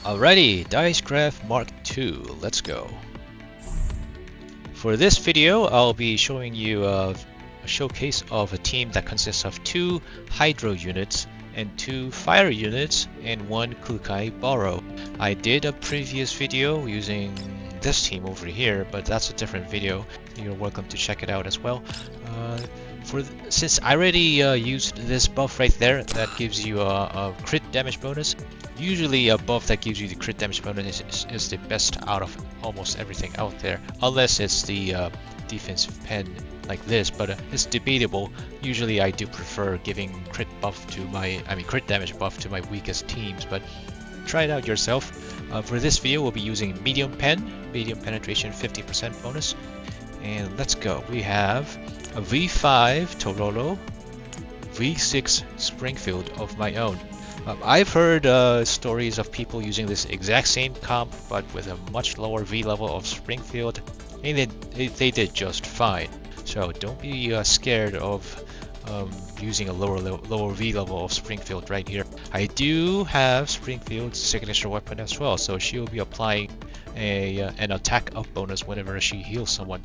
Alrighty, Dicecraft Mark II, let's go. For this video, I'll be showing you a showcase of a team that consists of 2 Hydro units and 2 Fire units and 1 Klukai Borrow. I did a previous video using this team over here, but that's a different video. You're welcome to check it out as well. Since I already used this buff right there, that gives you a crit damage bonus. Usually a buff that gives you the crit damage bonus is the best out of almost everything out there, unless it's the defensive pen like this, but it's debatable. Usually I do prefer giving crit damage buff to my weakest teams, but try it out yourself. For this video we'll be using medium penetration 50% bonus, and let's go. We have a V5 Tololo, V6 Springfield of my own. I've heard stories of people using this exact same comp but with a much lower V level of Springfield, and they did just fine. So don't be scared of using a lower V level of Springfield right here. I do have Springfield's signature weapon as well, so she'll be applying an attack up bonus whenever she heals someone.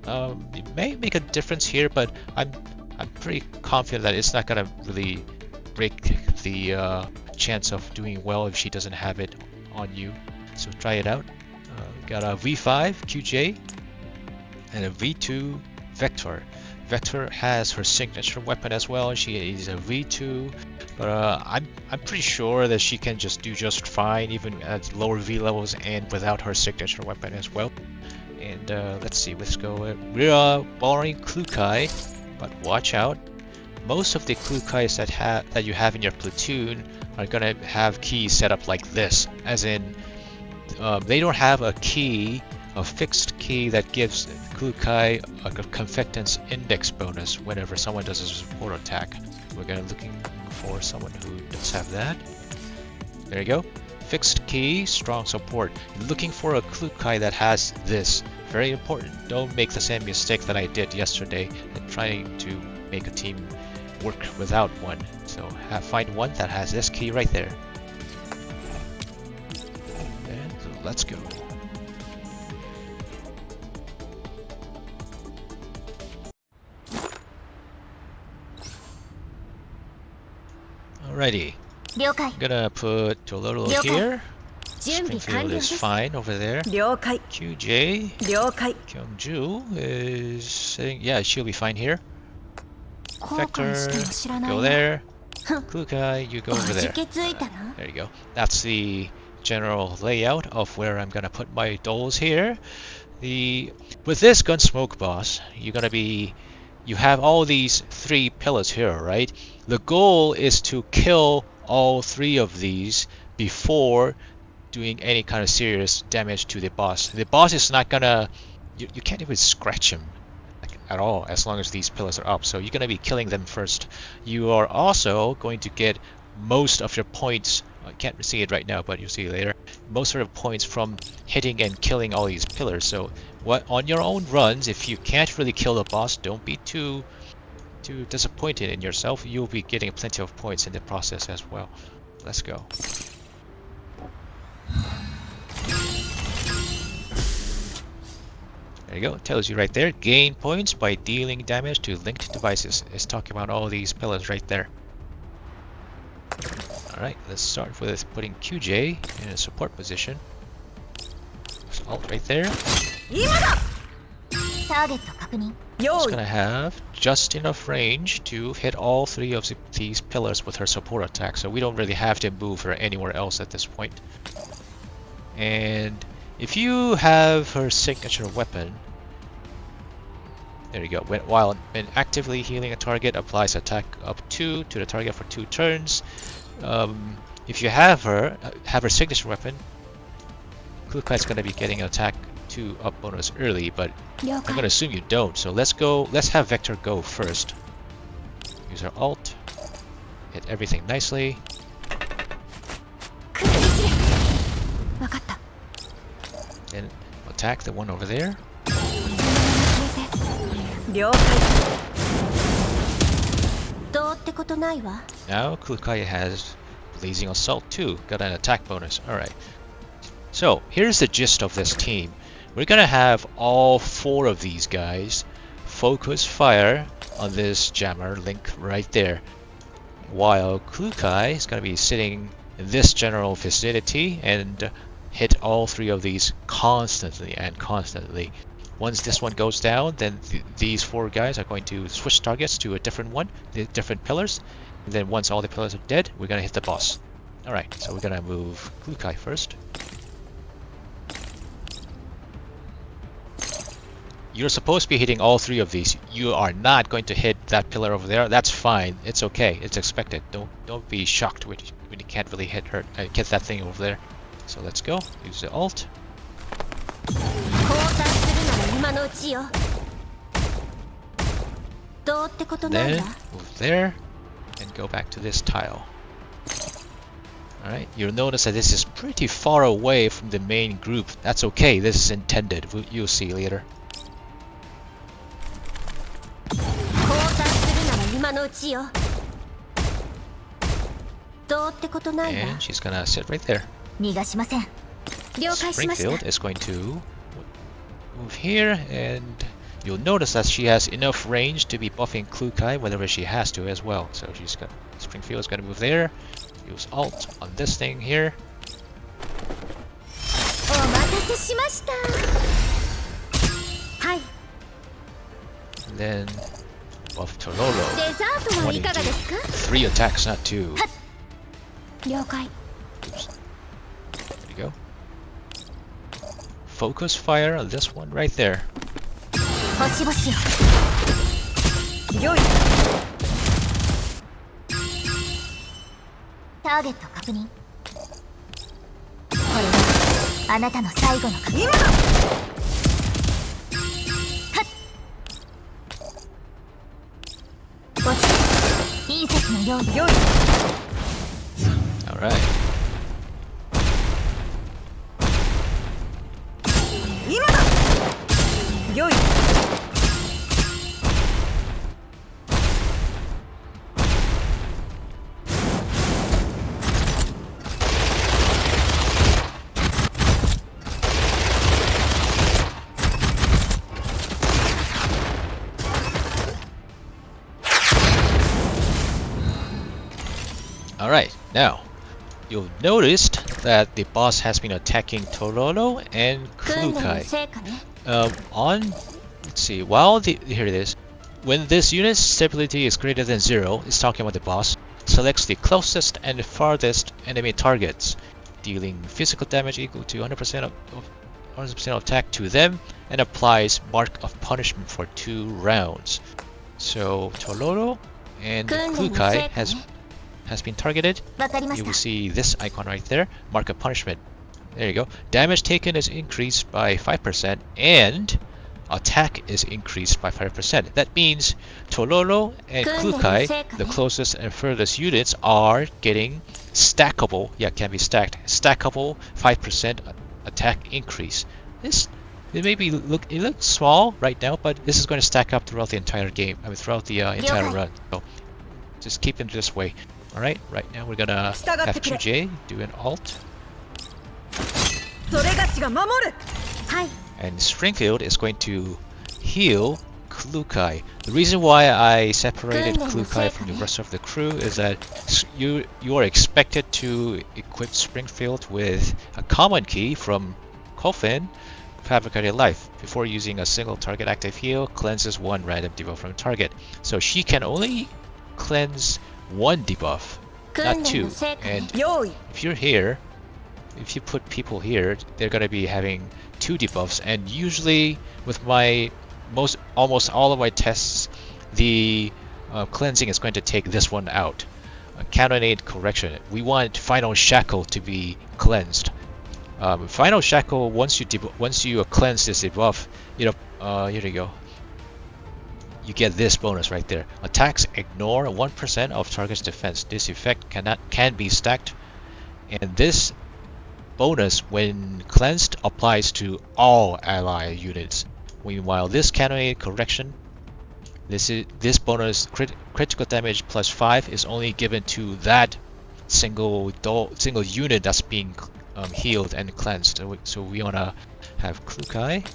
It may make a difference here, but I'm pretty confident that it's not gonna really break the chance of doing well if she doesn't have it on you. So try it out. Got a V5 QJ and a V2 Vector. Vector has her signature weapon as well. She is a V2, but I'm pretty sure that she can do just fine even at lower V levels and without her signature weapon as well. And let's see, let's go. We're borrowing Klukai, but watch out. Most of the Klukais that you have in your platoon are gonna have keys set up like this, as in they don't have a fixed key that gives Klukai a confectance index bonus whenever someone does a support attack. We're gonna looking for someone who does have that. There you go. Fixed key, strong support. Looking for a Klukai that has this. Very important. Don't make the same mistake that I did yesterday in trying to make a team work without one. So find one that has this key right there. And let's go. Alrighty. I'm gonna put Tololo here. Springfield is fine over there. QJ. Kyungju is sitting. Yeah, she'll be fine here. Vector, go there. Klukai, you go over there. There you go. That's the general layout of where I'm gonna put my dolls here. With this Gunsmoke boss, you have all these 3 pillars here, right? The goal is to kill all 3 of these before doing any kind of serious damage to the boss. The boss is not gonna, you can't even scratch him at all as long as these pillars are up, so you're gonna be killing them first. You are also going to get most of your points, I can't see it right now but you'll see it later, most of the points from hitting and killing all these pillars. So on your own runs, if you can't really kill the boss, don't be too disappointed in yourself. You'll be getting plenty of points in the process as well. Let's go. There you go, it tells you right there, gain points by dealing damage to linked devices. It's talking about all these pillars right there. Alright, let's start with putting QJ in a support position. Alt right there. It's gonna have just enough range to hit all 3 of these pillars with her support attack, so we don't really have to move her anywhere else at this point. And if you have her signature weapon, there you go. When actively healing a target, applies attack up 2 to the target for 2 turns. If you have her signature weapon, Klukai is going to be getting an attack 2 up bonus early, but I'm going to assume you don't. So let's have Vector go first. Use our alt, hit everything nicely. And attack the one over there. Now Klukai has Blazing Assault 2, got an attack bonus. Alright. So, here's the gist of this team. We're gonna have all 4 of these guys focus fire on this jammer link right there, while Klukai is gonna be sitting in this general vicinity and hit all 3 of these constantly and constantly. Once this one goes down, then these 4 guys are going to switch targets to a different one, the different pillars. And then once all the pillars are dead, we're gonna hit the boss. Alright, so we're gonna move Klukai first. You're supposed to be hitting all 3 of these. You are not going to hit that pillar over there. That's fine. It's okay. It's expected. Don't be shocked when you can't really hit that thing over there. So let's go. Use the ult. Then move there and go back to this tile. Alright, you'll notice that this is pretty far away from the main group. That's okay. This is intended. You'll see later. And she's gonna sit right there. Springfield is going to move here, and you'll notice that she has enough range to be buffing Klukai whenever she has to as well. So Springfield is gonna move there. Use ult on this thing here. And then buff Tololo. 3 attacks, not 2. Oops. There you go. Focus fire on this one right there. Alright. Alright, now you've noticed that the boss has been attacking Tololo and Klukai. Let's see, here it is. When this unit's stability is greater than 0, it's talking about the boss, selects the closest and farthest enemy targets, dealing physical damage equal to 100% of attack to them, and applies Mark of Punishment for 2 rounds. So Tololo and Klukai has been targeted. You will see this icon right there, Mark of Punishment. There you go. Damage taken is increased by 5% and attack is increased by 5%. That means Tololo and Klukai, the closest and furthest units, are getting stackable, stackable 5% attack increase. It looks small right now, but this is going to stack up throughout the entire game, throughout the entire run. So just keep it this way. Alright, right now we're gonna have 2J do an ult. And Springfield is going to heal Klukai. The reason why I separated Klukai from the rest of the crew is that you are expected to equip Springfield with a common key from Colphne, Fabricated Life. Before using a single target active heal, cleanses 1 random debuff from target. So she can only cleanse 1 debuff, not 2. And if you're here, if you put people here, they're going to be having 2 debuffs. And usually with my almost all of my tests, the cleansing is going to take this one out. Cannonade Correction. We want Final Shackle to be cleansed. Final Shackle, once you cleanse this debuff, here you go. You get this bonus right there. Attacks ignore 1% of target's defense. This effect can be stacked, and this bonus, when cleansed, applies to all ally units. Meanwhile, this Cannonade Correction, this bonus critical damage plus 5 is only given to that single unit that's being healed and cleansed. So we wanna have Klukai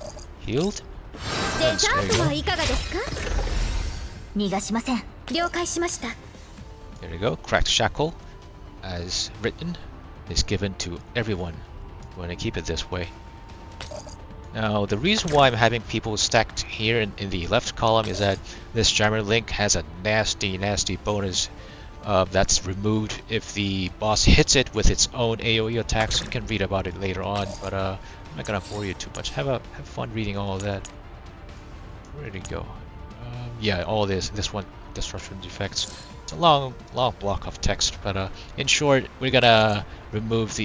healed. Cleansed. There you go. There you go. Cracked shackle, as written, is given to everyone. We want to keep it this way. Now, the reason why I'm having people stacked here in the left column is that this jammer link has a nasty bonus that's removed if the boss hits it with its own AoE attacks. You can read about it later on, but I'm not gonna bore you too much. Have fun reading all of that. Where did it go? Yeah, all this one, destruction defects. It's a long block of text, but in short, we're gonna remove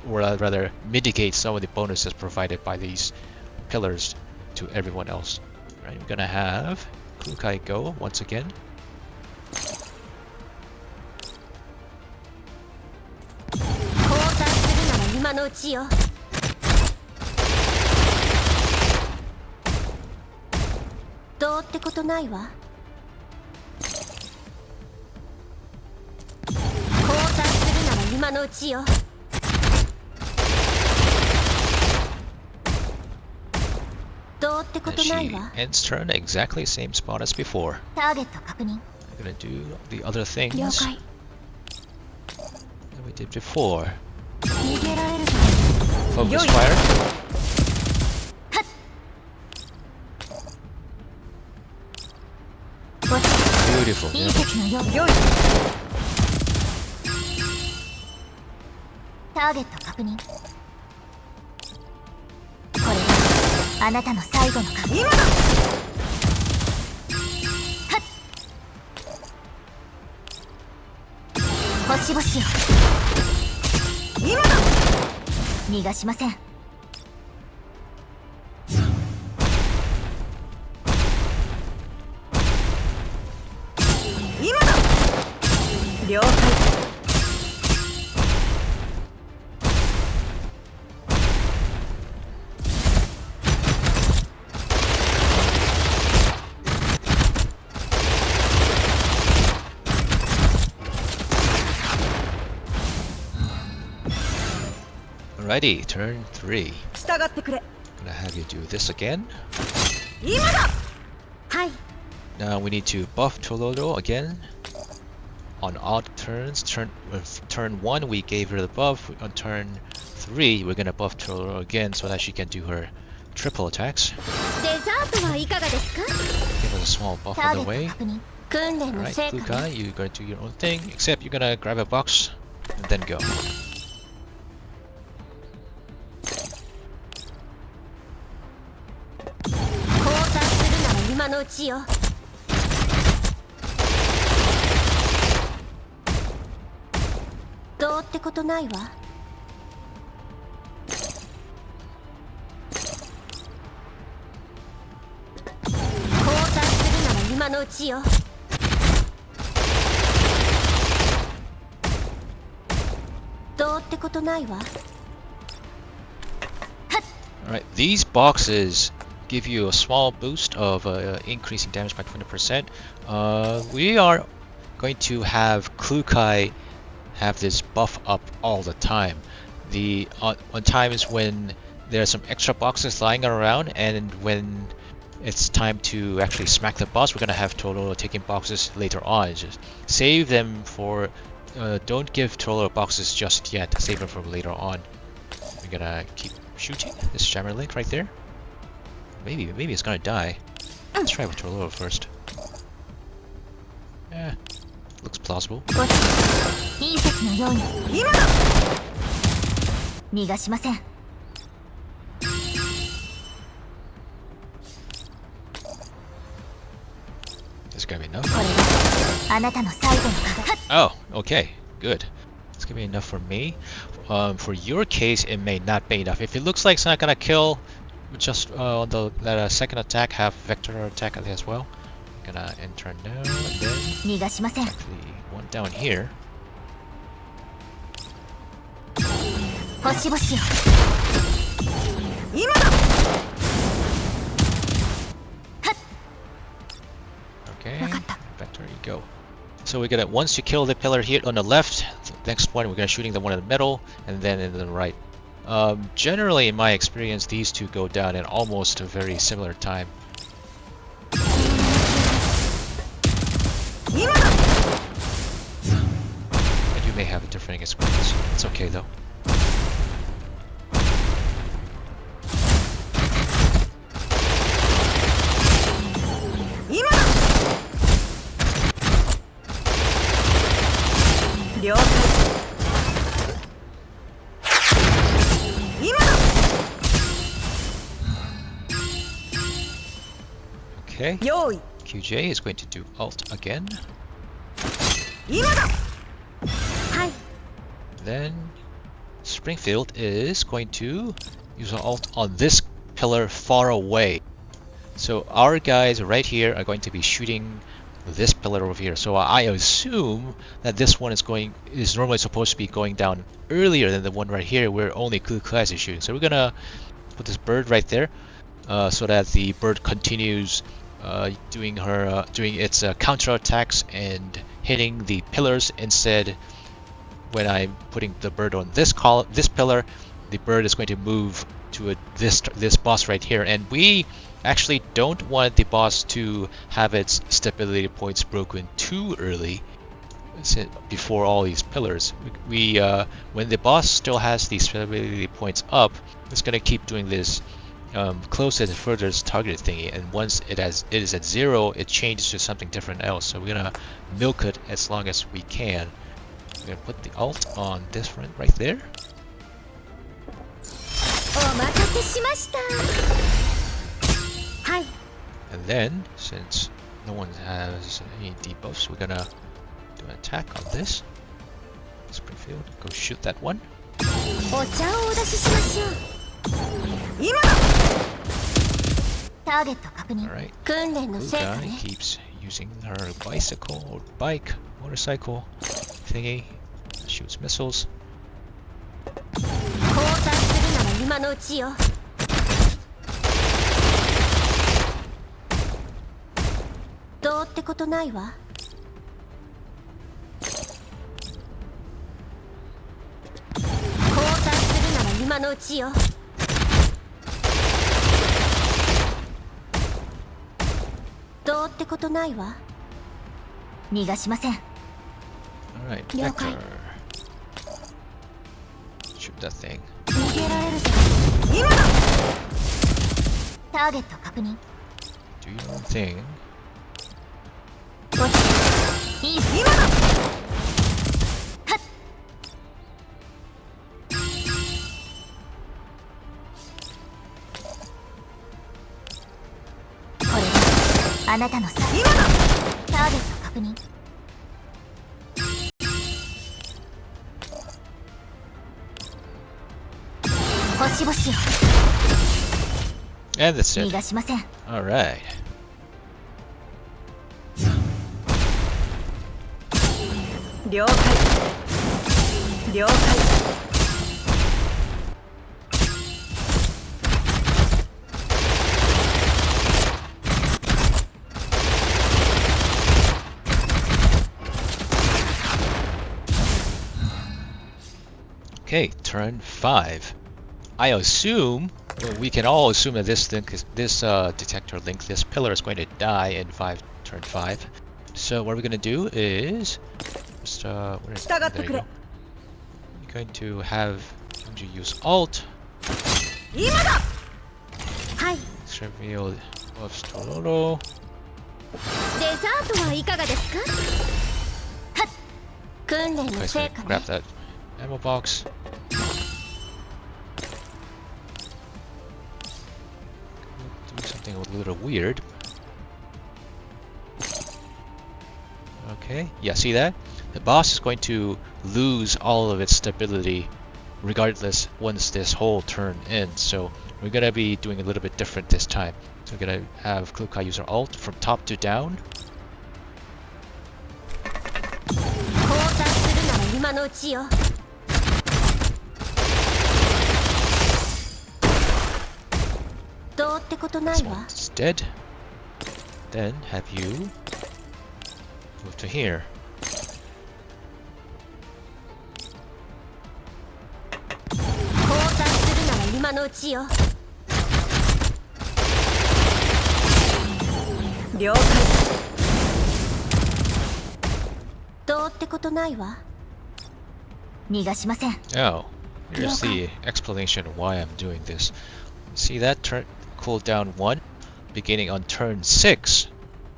or rather mitigate some of the bonuses provided by these pillars to everyone else. Right, we're gonna have Klukai go once again. And she ends turn exactly same spot as before. I'm gonna do the other things that we did before. Focus fire. Beautiful. Yeah. Alrighty, turn 3. Gonna have you do this again. Now we need to buff Tololo again. On odd turns, turn 1 we gave her the buff. On turn 3 we're gonna buff Tololo again so that she can do her triple attacks. Give her a small buff on the way. Alright, Klukai, you're gonna do your own thing, except you're gonna grab a box and then go. Alright, these boxes give you a small boost of increasing damage by 20%. We are going to have Klukai have this buff up all the time. On times when there are some extra boxes lying around, and when it's time to actually smack the boss, we're gonna have Tololo taking boxes later on. Just save them for. Don't give Tololo boxes just yet. Save them for later on. We're gonna keep shooting this jammer link right there. Maybe it's gonna die. Let's try with Tololo first. Yeah, looks plausible. This is gonna be enough. Oh, okay, good. It's gonna be enough for me. For your case, it may not be enough. If it looks like it's not gonna kill, just on that second attack, have vector attack as well. I'm gonna end turn down, and then actually one down here. Okay, vector you go. So we're gonna, once you kill the pillar here on the left, next one, we're gonna shooting the one in the middle, and then in the right. Generally, in my experience, these two go down at almost a very similar time. And you may have a different experience. It's okay though. Okay, QJ is going to do ult again. Then Springfield is going to use an ult on this pillar far away. So our guys right here are going to be shooting this pillar over here. So I assume that this one is normally supposed to be going down earlier than the one right here where only Klukai is shooting. So we're gonna put this bird right there so that the bird continues doing its counter attacks and hitting the pillars. Instead, when I'm putting the bird on this pillar, the bird is going to move to this boss right here, and we actually don't want the boss to have its stability points broken too early before all these pillars. When the boss still has the stability points up, it's going to keep doing this close and furthest targeted thingy, and once it is at 0, it changes to something different else. So we're gonna milk it as long as we can. We're gonna put the ult on this front right there. And then, since no one has any debuffs, we're gonna do an attack on this. Springfield, go shoot that one. Alright, Klukai keeps using her bicycle or motorcycle thingy, shoots missiles. Alright, Vector. Shoot that thing. Do your own thing. And that's it. Alright. Okay, turn 5. I assume, we can all assume that this detector link, this pillar is going to die in turn 5. So what we're going to do is, there you go. You're going to have you use ult. Springfield loves Tololo. Okay, so grab that ammo box. Do something a little weird. Okay, yeah, see that? The boss is going to lose all of its stability regardless once this whole turn ends. So we're gonna be doing a little bit different this time. So we're gonna have Klukai use her ult from top to down. This one's dead. Then have you move to here. 今のうちよ。了解。どうってことないわ。逃がしません。 Oh, here's the explanation of why I'm doing this. See that turn cooldown 1? Beginning on turn 6,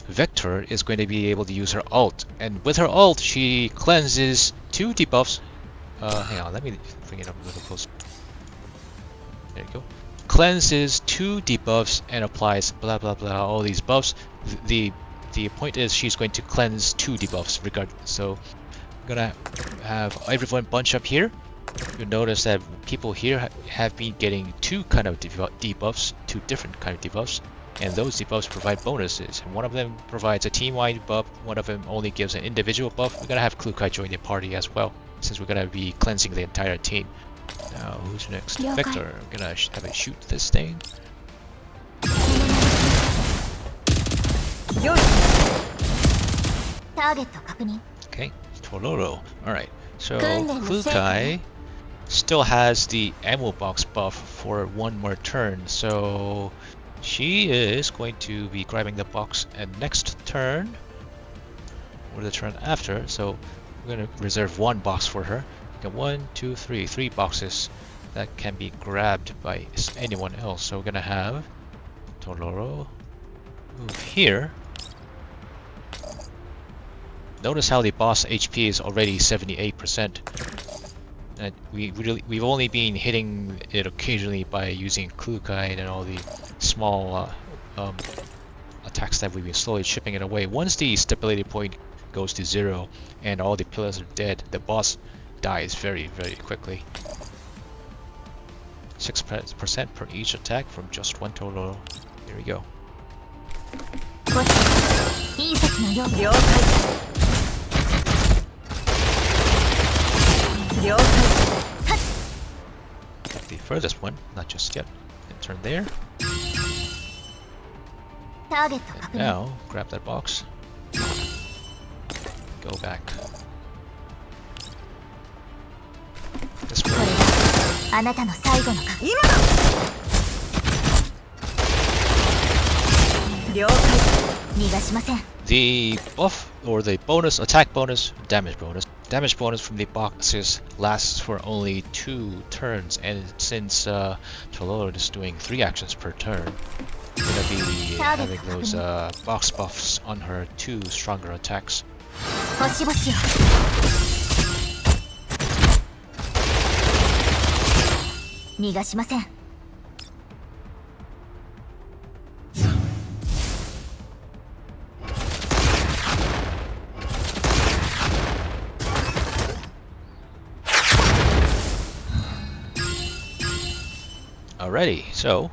Vector is going to be able to use her ult, and with her ult, she cleanses 2 debuffs. Hang on, let me bring it up a little closer. There you go. Cleanses 2 debuffs and applies blah blah blah all these buffs. The point is she's going to cleanse 2 debuffs regardless. So I'm gonna have everyone bunch up here. You'll notice that people here have been getting 2 kind of debuffs, 2 different kind of debuffs, and those debuffs provide bonuses. And one of them provides a team-wide buff, one of them only gives an individual buff. We're gonna have Klukai join the party as well, since we're gonna be cleansing the entire team. Now, who's next? Vector. I'm gonna have it shoot this thing. Okay, Tololo. Alright, so Klukai still has the ammo box buff for 1 more turn, so she is going to be grabbing the box and next turn, or the turn after, so we're going to reserve 1 box for her. Got 1, 2, 3 boxes that can be grabbed by anyone else. So we're gonna have Tololo move here. Notice how the boss HP is already 78%, and we've only been hitting it occasionally by using Klukai and all the small attacks that we've been slowly chipping it away. Once the stability point goes to 0 and all the pillars are dead, the boss dies very, very quickly. 6% per each attack from just 1 Tololo. Here we go. The furthest one, not just yet. And turn there. And now, grab that box. Go back. This way. The buff, or the bonus, attack bonus, damage bonus from the boxes lasts for only 2 turns, and since Tololo is doing 3 actions per turn, we're gonna be having those box buffs on her 2 stronger attacks. Alrighty, so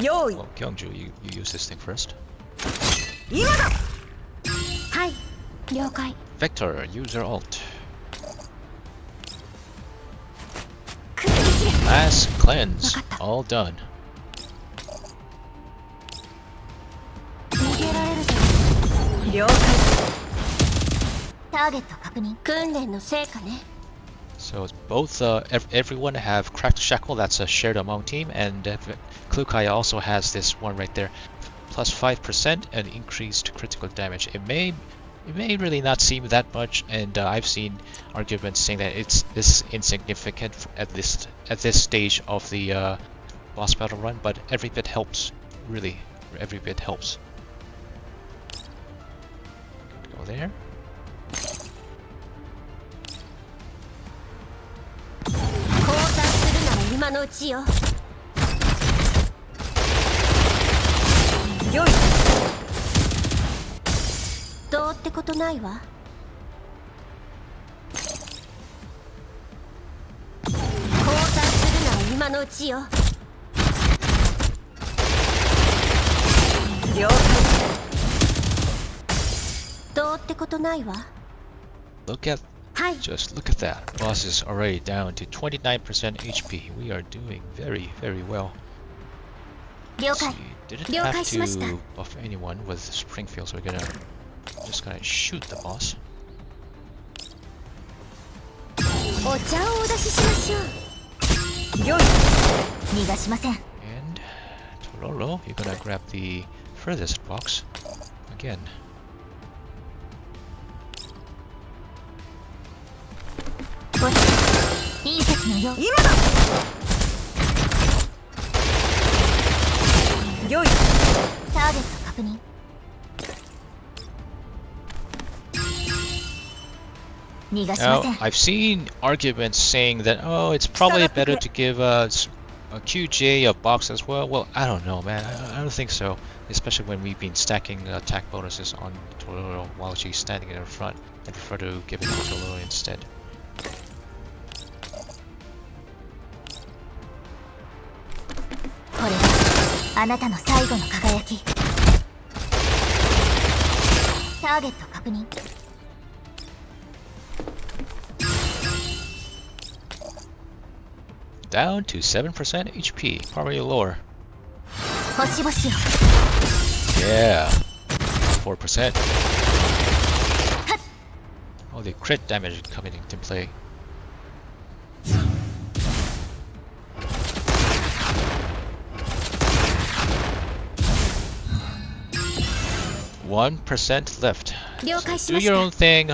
well, Kyungju, you use this thing first. Vector, use your ult. Mass cleanse, all done. So it's both everyone have cracked shackle, that's a shared among team, and Klukai also has this one right there, plus 5% and increased critical damage. It may really not seem that much, and I've seen arguments saying that this is insignificant at this stage of the boss battle run, but every bit helps. Really, every bit helps. Go there. Just look at that. Boss is already down to 29% HP. We are doing very, very well. Didn't have to buff anyone with Springfield, so we're just gonna shoot the boss. 逃がしません。 And Tololo, you're gonna grab the furthest box again. これ隕石のよう。今だ。良い。ターゲット確認。逃がしま Now, せん。 I've seen arguments saying that, oh, it's probably better to give a QJ a box as well. Well, I don't know, man. I don't think so. Especially when we've been stacking attack bonuses on Tololo while she's standing in her front. I prefer to give it to Tololo instead. これがあなたの最後の輝き。ターゲット確認。 Down to 7% HP, probably lower. 星々を。 Yeah, 4%. Oh, the crit damage coming into play. %1 left. So do your own thing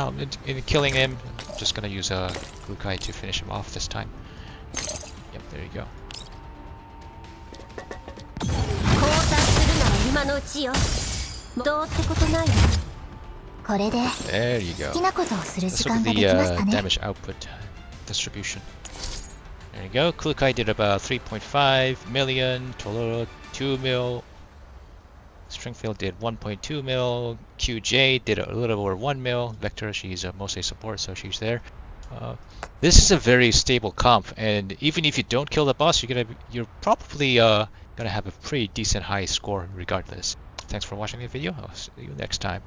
in killing him. I'm just gonna use a Klukai to finish him off this time. Yep, there you go. 交代するなら今のうちよ。どうってことないわ。これで There you go. 好きなことをする Let's 時 look 間 at が the できましたね。 damage output distribution. There you go. Klukai did about 3.5 million. Tololo 2 mil. Springfield did 1.2 mil. QJ did a little over 1 mil. Vector, she's mostly support, so she's there. This is a very stable comp, and even if you don't kill the boss, you're probably gonna have a pretty decent high score regardless. Thanks for watching the video. I'll see you next time.